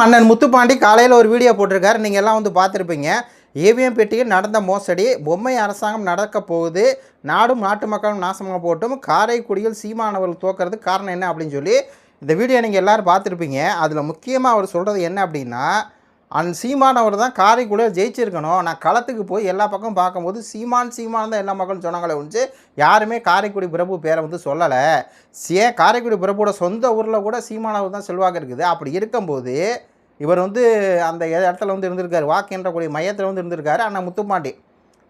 அண்ணன் முத்துப்பாண்டி காலையில் ஒரு வீடியோ போட்டிருக்காரு. நீங்கள் எல்லாம் வந்து பார்த்துருப்பீங்க. ஏவிஎம் பெட்டியில் நடந்த மோசடி, பொம்மை அரசாங்கம் நடக்க போகுது, நாடும் நாட்டு மக்களும் நாசமாக போட்டும், காரைக்குடியில் சீமானவர்கள் தோக்கிறதுக்கு காரணம் என்ன அப்படின்னு சொல்லி இந்த வீடியோ நீங்கள் எல்லோரும் பார்த்துருப்பீங்க. அதில் முக்கியமாக அவர் சொல்கிறது என்ன அப்படின்னா, சீமானவர் தான் காரைக்குடியில் ஜெயிச்சிருக்கணும். நான் களத்துக்கு போய் எல்லா பக்கம் பார்க்கும்போது சீமான் தான் எல்லா மக்களும் சொன்னாங்களே ஒழிஞ்சு யாருமே காரைக்குடி பிரபு பேரை வந்து சொல்லலை. காரைக்குடி பிரபுவோட சொந்த ஊரில் கூட சீமானவர் தான் செல்வாக்கு இருக்குது. அப்படி இருக்கும்போது இவர் வந்து அந்த இடத்துல வந்து இருந்திருக்காரு, வாக்கு எண்ணக்கூடிய மையத்தில் வந்து இருந்திருக்காரு அண்ணா முத்துப்பாண்டி.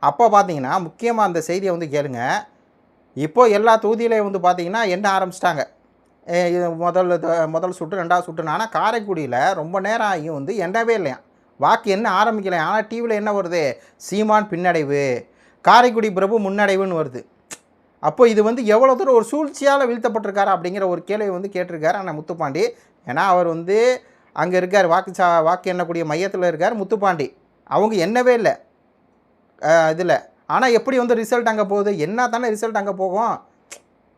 அப்போ பார்த்தீங்கன்னா முக்கியமாக அந்த செய்தியை வந்து கேளுங்க. இப்போது எல்லா தொகுதியிலையும் வந்து பார்த்தீங்கன்னா எண்ண ஆரம்பிச்சிட்டாங்க. இது முதல் சுற்று, ரெண்டாவது சுற்றுனா. ஆனால் காரைக்குடியில் ரொம்ப நேரம் ஆகியும் வந்து எண்ணவே இல்லையா, வாக்கு என்ன ஆரம்பிக்கலையா. ஆனால் டிவியில் என்ன வருது, சீமான் பின்னடைவு, காரைக்குடி பிரபு முன்னடைவுன்னு வருது. அப்போ இது வந்து எவ்வளோ தூரம் ஒரு சூழ்ச்சியால் வீழ்த்தப்பட்டிருக்காரு அப்படிங்கிற ஒரு கேள்வி வந்து கேட்டிருக்காரு அண்ணா முத்துப்பாண்டி. ஏன்னா அவர் வந்து அங்கே இருக்கார், வாக்கு எண்ணக்கூடிய மையத்தில் இருக்கார் முத்துப்பாண்டி. அவங்க எண்ணவே இல்லை இதில். ஆனால் எப்படி வந்து ரிசல்ட் அங்கே போகுது, என்ன தானே ரிசல்ட் அங்கே போகும்.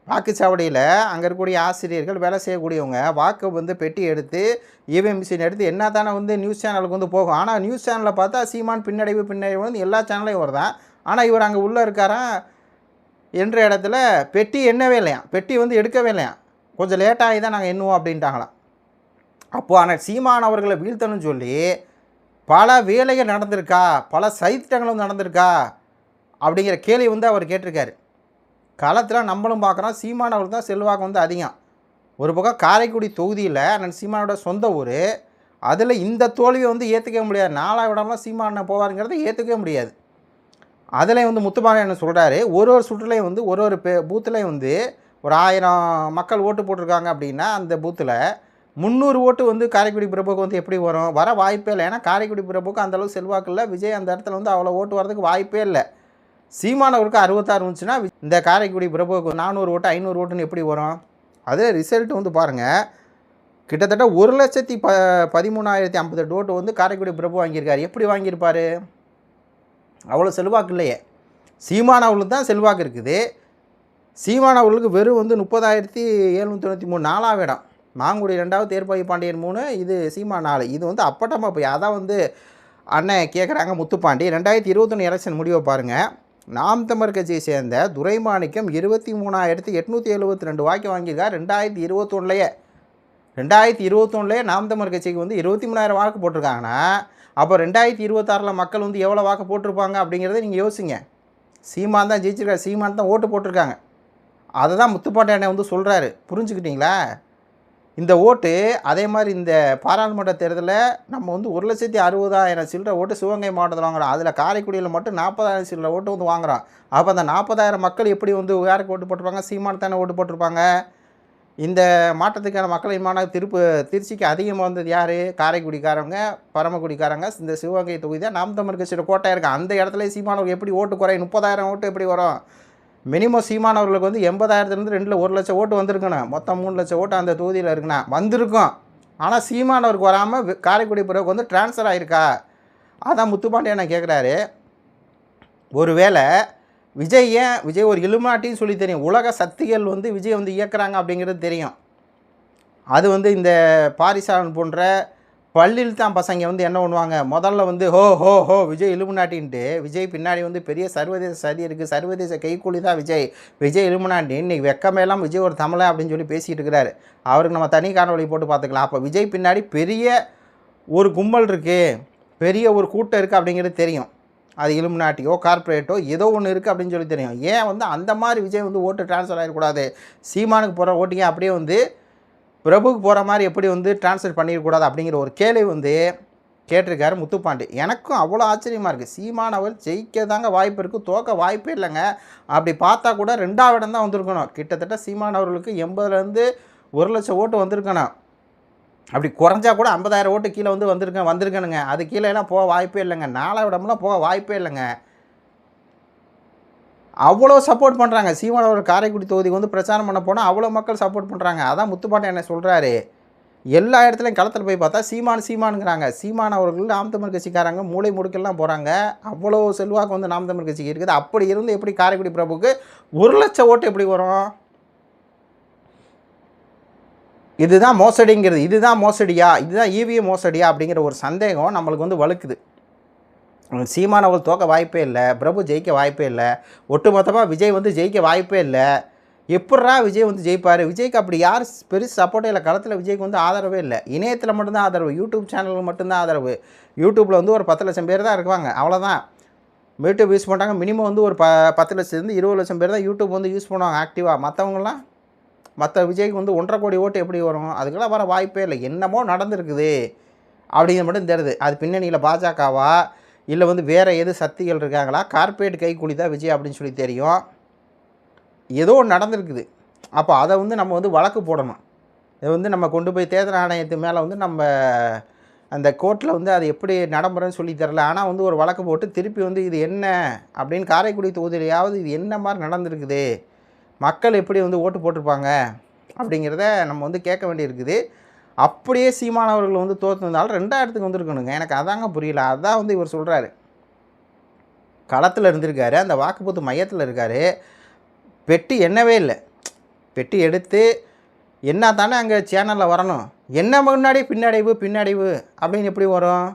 வாக்குச்சாவடியில் அங்கே இருக்கக்கூடிய ஆசிரியர்கள், வேலை செய்யக்கூடியவங்க வாக்கு வந்து பெட்டி எடுத்து இவிஎம் மிஷின் எடுத்து என்ன தானே வந்து நியூஸ் சேனலுக்கு வந்து போகும். ஆனால் நியூஸ் சேனலில் பார்த்தா சீமான் பின்னடைவு வந்து எல்லா சேனலையும் வருதான். ஆனால் இவர் அங்கே உள்ளே இருக்காராம் என்ற இடத்துல பெட்டி எண்ணவே இல்லையா, பெட்டி வந்து எடுக்கவே இல்லையா, கொஞ்சம் லேட்டாகி தான் நாங்கள் எண்ணுவோம் அப்படின்ட்டாங்களாம். அப்போது ஆனால் சீமான் அவர்களை வீழ்த்தணும்னு சொல்லி பல வேலைகள் நடந்திருக்கா, பல சைத்திட்டங்களும் நடந்திருக்கா அப்படிங்கிற கேள்வி வந்து அவர் கேட்டிருக்காரு. களத்தில் நம்மளும் பார்க்குறோம், சீமான் அவர்கள் தான் செல்வாக்கு வந்து அதிகம். ஒரு பக்கம் காரைக்குடி தொகுதியில் அண்ணன் சீமானோட சொந்த ஊர், அதில் இந்த தோல்வியை வந்து ஏற்றுக்கவே முடியாது. 4 இடம்லாம் சீமானை போவாருங்கிறத ஏற்றுக்கவே முடியாது. அதில் வந்து முத்துப்பாண்டி என்ன சொல்கிறாரு, ஒரு சுற்றுலையும் வந்து ஒரு பூத்துலேயும் வந்து ஒரு 1000 மக்கள் ஓட்டு போட்டிருக்காங்க அப்படின்னா அந்த பூத்தில் 300 ஓட்டு வந்து காரைக்குடி பிரபுக்கு வந்து எப்படி வரும், வர வாய்ப்பே இல்லை. ஏன்னா காரைக்குடி பிரபுக்கு அந்தளவு செல்வாக்கு இல்லை. விஜய் அந்த இடத்துல வந்து அவ்வளோ ஓட்டு வரதுக்கு வாய்ப்பே இல்லை. சீமானவருக்கு 66 இருந்துச்சுன்னா இந்த காரைக்குடி பிரபுவுக்கு 400 ஓட்டு 500 ஓட்டுன்னு எப்படி வரும். அதே ரிசல்ட் வந்து பாருங்கள், கிட்டத்தட்ட 1,13,058 ஓட்டு வந்து காரைக்குடி பிரபு வாங்கியிருக்காரு. எப்படி வாங்கியிருப்பார், அவ்வளோ செல்வாக்கு இல்லையே. சீமானவர்களுக்கு தான் செல்வாக்கு இருக்குது. சீமானவர்களுக்கு வெறும் வந்து 30,793 4ஆம் இடம், மாங்குடி 2வது, தேர்ப்பாய் பாண்டியன் 3, இது சீமான் 4. இது வந்து அப்பட்டமாக போய் அதான் வந்து அண்ணன் கேட்குறாங்க முத்துப்பாண்டி. 2021 எலெக்ஷன் முடிவை பாருங்கள். நாம் தமிழர் கட்சியை சேர்ந்த துரைமாணிக்கம் 23,872 வாக்கு வாங்கியிருக்கார் 2021. நாம் தமிழர் கட்சிக்கு வந்து 23,000 வாக்கு போட்டிருக்காங்கன்னா அப்போ 2026 மக்கள் வந்து எவ்வளோ வாக்கு போட்டிருப்பாங்க அப்படிங்கிறத நீங்கள் யோசிங்க. சீமான் தான் ஜெயிச்சிருக்காரு, சீமான் தான் ஓட்டு போட்டிருக்காங்க. அதை தான் முத்துப்பாண்டி அண்ணன் வந்து சொல்கிறாரு. புரிஞ்சுக்கிட்டீங்களா? இந்த ஓட்டு அதே மாதிரி இந்த பாராளுமன்ற தேர்தலில் நம்ம வந்து 1,60,000 சில்லற ஓட்டு சிவகங்கை மாவட்டத்தில் வாங்குகிறோம். அதில் காரைக்குடியில் மட்டும் 40,000 சில்லற ஓட்டு வந்து வாங்குகிறோம். அப்போ அந்த 40,000 மக்கள் எப்படி வந்து யாருக்கு ஓட்டு போட்டிருப்பாங்க, சீமான் தானே ஓட்டு போட்டிருப்பாங்க. இந்த மாற்றத்துக்கான மக்களின் திருச்சிக்கு அதிகமாக வந்தது யார், காரைக்குடிக்காரங்க, பரமக்குடிக்காரங்க. இந்த சிவகங்கை தொகுதி தான் நாம் தமிழர் கட்சியோட கோட்டை இருக்குது. அந்த இடத்துல சீமானவர்கள் எப்படி ஓட்டு குறையும், 30,000 ஓட்டு எப்படி வரும். மினிமம் சீமானவர்களுக்கு வந்து 80,000லேருந்து 1 லட்சம் ஓட்டு வந்திருக்கணும். மொத்தம் 3 லட்சம் ஓட்டு அந்த தொகுதியில் இருக்குண்ணா வந்திருக்கும். ஆனால் சீமானவருக்கு வராமல் காரைக்குடி பிறகு வந்து டிரான்ஸ்ஃபர் ஆகிருக்கா. அதான் முத்துப்பாண்டி என்ன கேட்குறாரு. ஒருவேளை விஜய் ஒரு இலுமினாட்டின்னு சொல்லி தெரியும், உலக சக்திகள் வந்து விஜய் வந்து இயக்குறாங்க அப்படிங்கிறது தெரியும். அது வந்து இந்த பாரிசாலன் போன்ற பள்ளியில் தான் பசங்க வந்து என்ன பண்ணுவாங்க, முதல்ல வந்து ஹோ ஹோ ஹோ விஜய் இலுமினாட்டின்ட்டு, விஜய் பின்னாடி வந்து பெரிய சர்வதேச சதி இருக்குது, சர்வதேச கைக்கூலி தான் விஜய் இலுமினாட்டி. இன்றைக்கி வெக்கமேலாம் விஜய் ஒரு தமிழன் அப்படின்னு சொல்லி பேசிகிட்டு இருக்கிறாரு. அவருக்கு நம்ம தனி காணொலி போட்டு பார்த்துக்கலாம். அப்போ விஜய் பின்னாடி பெரிய ஒரு கும்பல் இருக்குது, பெரிய ஒரு கூட்டம் இருக்குது அப்படிங்கிறது தெரியும். அது இலுமினாட்டியோ கார்ப்பரேட்டோ ஏதோ ஒன்று இருக்குது அப்படின்னு சொல்லி தெரியும். ஏன் வந்து அந்த மாதிரி விஜய் வந்து ஓட்டு ட்ரான்ஸ்ஃபர் ஆகிடக்கூடாது, சீமானுக்கு போகிற ஓட்டிங்க அப்படியே வந்து பிரபுக்கு போகிற மாதிரி எப்படி வந்து ட்ரான்ஸ்ஃபர் பண்ணிடக்கூடாது அப்படிங்கிற ஒரு கேள்வி வந்து கேட்டிருக்காரு முத்துப்பாண்டி. எனக்கும் அவ்வளோ ஆச்சரியமாக இருக்குது. சீமான் அவர் ஜெயிக்க தாங்க வாய்ப்பு இருக்குது, தோக்க வாய்ப்பே இல்லைங்க. அப்படி பார்த்தா கூட 2ஆவது இடம் தான் வந்திருக்கணும். கிட்டத்தட்ட சீமான் அவர்களுக்கு 80,000லேருந்து 1 லட்சம் ஓட்டு வந்திருக்கணும். அப்படி குறைஞ்சா கூட 50,000 ஓட்டு கீழே வந்து வந்திருக்கணுங்க. அது கீழேலாம் போக வாய்ப்பே இல்லைங்க. 4ஆவது இடம்லாம் போக வாய்ப்பே இல்லைங்க. அவ்வளோ சப்போர்ட் பண்ணுறாங்க. சீமான் அவர் காரைக்குடி தொகுதிக்கு வந்து பிரச்சாரம் பண்ண போனால் அவ்வளோ மக்கள் சப்போர்ட் பண்ணுறாங்க. அதான் முத்துப்பாண்டி என்ன சொல்கிறாரு, எல்லா இடத்துலையும் களத்தில் போய் பார்த்தா சீமானுங்கிறாங்க. சீமான் அவர்கள் நாம் தமிழ் கட்சிக்காரங்க மூளை முடுக்கெல்லாம் போகிறாங்க. அவ்வளோ செல்வாக்கு வந்து நாம் தமிழ் கட்சிக்கு இருக்குது. அப்படி இருந்து எப்படி காரைக்குடி பிரபுக்கு 1 லட்சம் ஓட்டு எப்படி வரும். இதுதான் மோசடிங்கிறது, இதுதான் மோசடியா, இதுதான் இவிஎம் மோசடியா அப்படிங்கிற ஒரு சந்தேகம் நம்மளுக்கு வந்து வலுக்குது. சீமான் அவர்கள் தோக்க வாய்ப்பே இல்லை, பிரபு ஜெயிக்க வாய்ப்பே இல்லை, ஒட்டுமொத்தமாக விஜய் வந்து ஜெயிக்க வாய்ப்பே இல்லை. எப்பட்றா விஜய் வந்து ஜெயிப்பார்? விஜய்க்கு அப்படி யார் பெருசு சப்போர்ட்டே இல்லை. களத்தில் விஜய்க்கு வந்து ஆதரவே இல்லை. இணையத்தில் மட்டும்தான் ஆதரவு, யூடியூப் சேனலுக்கு மட்டும்தான் ஆதரவு. யூடியூப்பில் வந்து ஒரு 10 லட்சம் பேர் தான் இருக்காங்க, அவ்வளோதான். யூடியூப் யூஸ் பண்ணுறாங்க. மினிமம் வந்து ஒரு 10 லட்சத்துலேருந்து 20 லட்சம் பேர் தான் யூடியூப் வந்து யூஸ் பண்ணுவாங்க ஆக்டிவாக. மற்றவங்களாம் மற்ற விஜய்க்கு வந்து 1.5 கோடி ஓட்டு எப்படி வரும்? அதுக்கெல்லாம் வர வாய்ப்பே இல்லை. என்னமோ நடந்திருக்குது அப்படிங்கிறது மட்டும் தெரியுது. அது பின்னணியில் பாஜகவா இல்லை வந்து வேறு எது சக்திகள் இருக்காங்களா? கார்பரேட் கைக்கூலி தான் விஜய் அப்படின்னு சொல்லி தெரியும். ஏதோ ஒன்று நடந்திருக்குது. அப்போ அதை வந்து நம்ம வந்து வழக்கு போடணும். இதை வந்து நம்ம கொண்டு போய் தேர்தல் ஆணையத்து மேலே வந்து நம்ம அந்த கோர்ட்டில் வந்து அது எப்படி நடைமுறைன்னு சொல்லி தரல. ஆனால் வந்து ஒரு வழக்கு போட்டு திருப்பி வந்து இது என்ன அப்படின்னு காரைக்குடி தொகுதியிலையாவது இது என்ன மாதிரி நடந்திருக்குது, மக்கள் எப்படி வந்து ஓட்டு போட்டிருப்பாங்க அப்படிங்கிறத நம்ம வந்து கேட்க வேண்டியிருக்குது. அப்படியே சீமானவர்கள் வந்து தோற்றுனதால 2ஆம் இடத்துக்கு வந்துருக்கணுங்க. எனக்கு அதாங்க புரியல. அதான் வந்து இவர் சொல்கிறாரு. களத்தில் இருந்திருக்காரு, அந்த வாக்குப்பூத்து மையத்தில் இருக்கார். பெட்டி எண்ணவே இல்லை. பெட்டி எடுத்து என்ன தானே அங்கே சேனலில் வரணும். என்ன முன்னாடி பின்னடைவு அப்படின்னு எப்படி வரும்?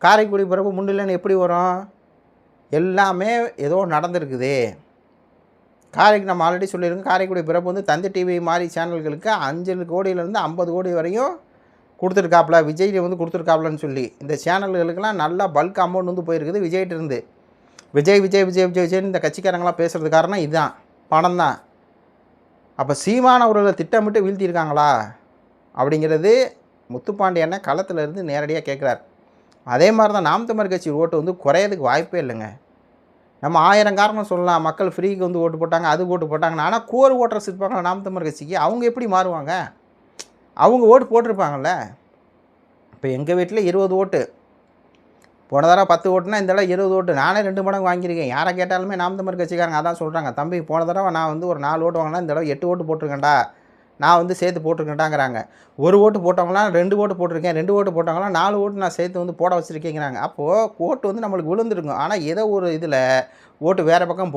காரைக்குடி பிறப்பு முன்னிலைன்னு எப்படி வரும்? எல்லாமே ஏதோ நடந்திருக்குது. நம்ம ஆல்ரெடி சொல்லியிருக்கோம், காரைக்குடி பிறப்பு வந்து தந்தி டிவி மாதிரி சேனல்களுக்கு 5 கோடியிலேருந்து 50 கோடி வரையும் கொடுத்துருக்காப்புல, விஜய் வந்து கொடுத்துருக்காப்புலன்னு சொல்லி இந்த சேனல்களுக்கெல்லாம் நல்லா பல்க் அமௌண்ட் வந்து போயிருக்குது விஜய்கிட்ட இருந்து. விஜய்னு இந்த கட்சிக்காரங்களாம் பேசுகிறது காரணம் இதுதான், பணம் தான். அப்போ சீமான் அவர்களை திட்டமிட்டு வீழ்த்தியிருக்காங்களா அப்படிங்கிறது முத்துப்பாண்டியனை களத்தில் இருந்து நேரடியாக கேட்குறார். அதே மாதிரி தான் நாம் தமிழர் கட்சி ஓட்டு வந்து குறையதுக்கு வாய்ப்பே இல்லைங்க. நம்ம 1000 காரணம் சொல்லலாம். மக்கள் ஃப்ரீக்கு வந்து ஓட்டு போட்டாங்க, அது ஓட்டு போட்டாங்கன்னு. ஆனால் கோர் ஓட்டர்ஸ் இருப்பாங்களா நாம் தமிழர் கட்சிக்கு, அவங்க எப்படி மாறுவாங்க? அவங்க ஓட்டு போட்டிருப்பாங்கள்ல. இப்போ எங்கள் வீட்டில் 20 ஓட்டு, போன தடவை 10 ஓட்டுனா இந்த தடவை 20 ஓட்டு. நானே 2 மடங்கு வாங்கியிருக்கேன். யாரை கேட்டாலுமே நாம் தமிழர் கட்சிக்காரங்க அதான் சொல்கிறாங்க, தம்பி போன தடவை நான் வந்து ஒரு 4 ஓட்டு வாங்கினா இந்த தடவை 8 ஓட்டு போட்டிருக்கேன்டா, நான் வந்து சேர்த்து போட்டிருக்கேன்டாங்கிறாங்க. 1 ஓட்டு போட்டவங்களாம் 2 ஓட்டு போட்டிருக்கேன், 2 ஓட்டு போட்டவங்களாம் 4 ஓட்டு நான் சேர்த்து வந்து போட வச்சுருக்கேங்கிறாங்க. அப்போது ஓட்டு வந்து நம்மளுக்கு விழுந்துருக்கும். ஆனால் ஏதோ ஒரு இதில் ஓட்டு வேறு பக்கம்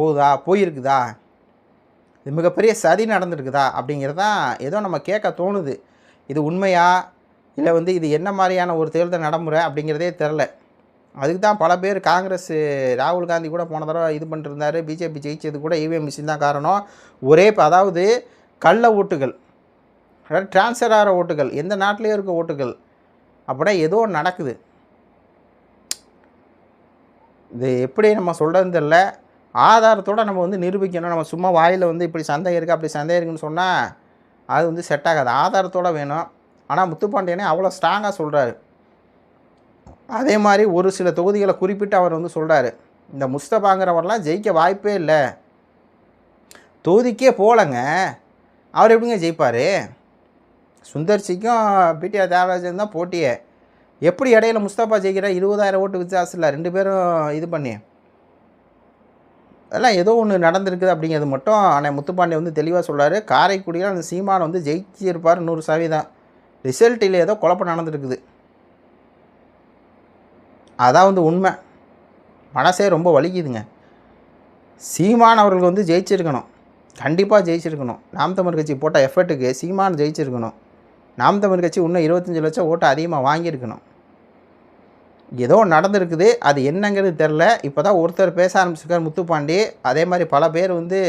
போயிருக்குதா, இது மிகப்பெரிய சதி நடந்துருக்குதா அப்படிங்கிறதான் ஏதோ நம்ம கேட்க தோணுது. இது உண்மையா இல்லை வந்து இது என்ன மாதிரியான ஒரு தேர்தல் நடைமுறை அப்படிங்கிறதே தெரில. அதுக்கு தான் பல பேர் காங்கிரஸ் ராகுல் காந்தி கூட போன தடவை இது பண்ணிருந்தார், பிஜேபி ஜெயிச்சது கூட இவிஎம் மிஷின் தான் காரணம். அதாவது கள்ள ஓட்டுகள், அதாவது டிரான்ஸ்ஃபர் ஆகிற ஓட்டுகள், எந்த நாட்டிலையும் இருக்க ஓட்டுகள், அப்படின்னா ஏதோ நடக்குது. இது எப்படி நம்ம சொல்கிறதுன்னு தெரில. ஆதாரத்தோடு நம்ம வந்து நிரூபிக்கணும். நம்ம சும்மா வாயில் வந்து இப்படி சந்தேகம் இருக்குது அப்படி சந்தேகம் இருக்குன்னு சொன்னால் அது வந்து செட் ஆகாது. ஆதாரத்தோடு வேணும். ஆனால் முத்துப்பாண்டியனே அவ்வளோ ஸ்ட்ராங்காக சொல்கிறாரு. அதே மாதிரி ஒரு சில தொகுதிகளை குறிப்பிட்டு அவர் வந்து சொல்கிறாரு, இந்த முஸ்தபாங்கிறவரெலாம் ஜெயிக்க வாய்ப்பே இல்லை, தொகுதிக்கே போகலைங்க, அவர் எப்படிங்க ஜெயிப்பார்? சுந்தர்சிக்கும் பிடிஆர் தியாகராஜன் தான் போட்டியே. எப்படி இடையில முஸ்தபா ஜெயிக்கிற 20,000 ஓட்டு வித்தியாசத்தில் 2 பேரும் இது பண்ணி, அதெல்லாம் ஏதோ ஒன்று நடந்திருக்குது அப்படிங்கிறது மட்டும் ஆனால் முத்துப்பாண்டி வந்து தெளிவாக சொல்கிறார். காரைக்குடியில் அந்த சீமான் வந்து ஜெயிச்சிருப்பார் 100%. ரிசல்ட்டில் ஏதோ குழப்பம் நடந்துருக்குது, அதான் வந்து உண்மை. மனசே ரொம்ப வலிக்குதுங்க. சீமான் அவர்கள் வந்து ஜெயிச்சிருக்கணும், கண்டிப்பாக ஜெயிச்சிருக்கணும். நாம் தமிழர் கட்சி போட்ட எஃபர்ட்டுக்கு சீமான் ஜெயிச்சிருக்கணும். நாம் தமிழர் கட்சி இன்னும் 25 லட்சம் ஓட்டு அதிகமாக வாங்கியிருக்கணும். ஏதோ நடந்திருக்குது, அது என்னங்கிறது தெரில. இப்போ தான் ஒருத்தர் பேச ஆரம்பிச்சிருக்கார் முத்துப்பாண்டி. அதே மாதிரி பல பேர் வந்து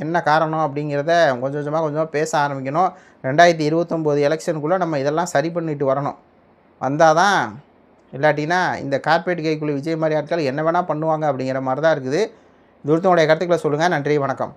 என்ன காரணம் அப்படிங்கிறத கொஞ்சம் கொஞ்சமாக பேச ஆரம்பிக்கணும். 2029 எலெக்ஷனுக்குள்ளே நம்ம இதெல்லாம் சரி பண்ணிட்டு வரணும். வந்தால் தான், இல்லாட்டினா இந்த கார்பரேட் கைக்குள்ளே விஜய் மாதிரி ஆட்கள் என்ன வேணால் பண்ணுவாங்க அப்படிங்கிற மாதிரி தான் இருக்குது. இது ஒருத்தவங்களுடைய கருத்துக்களை சொல்லுங்கள். நன்றி, வணக்கம்.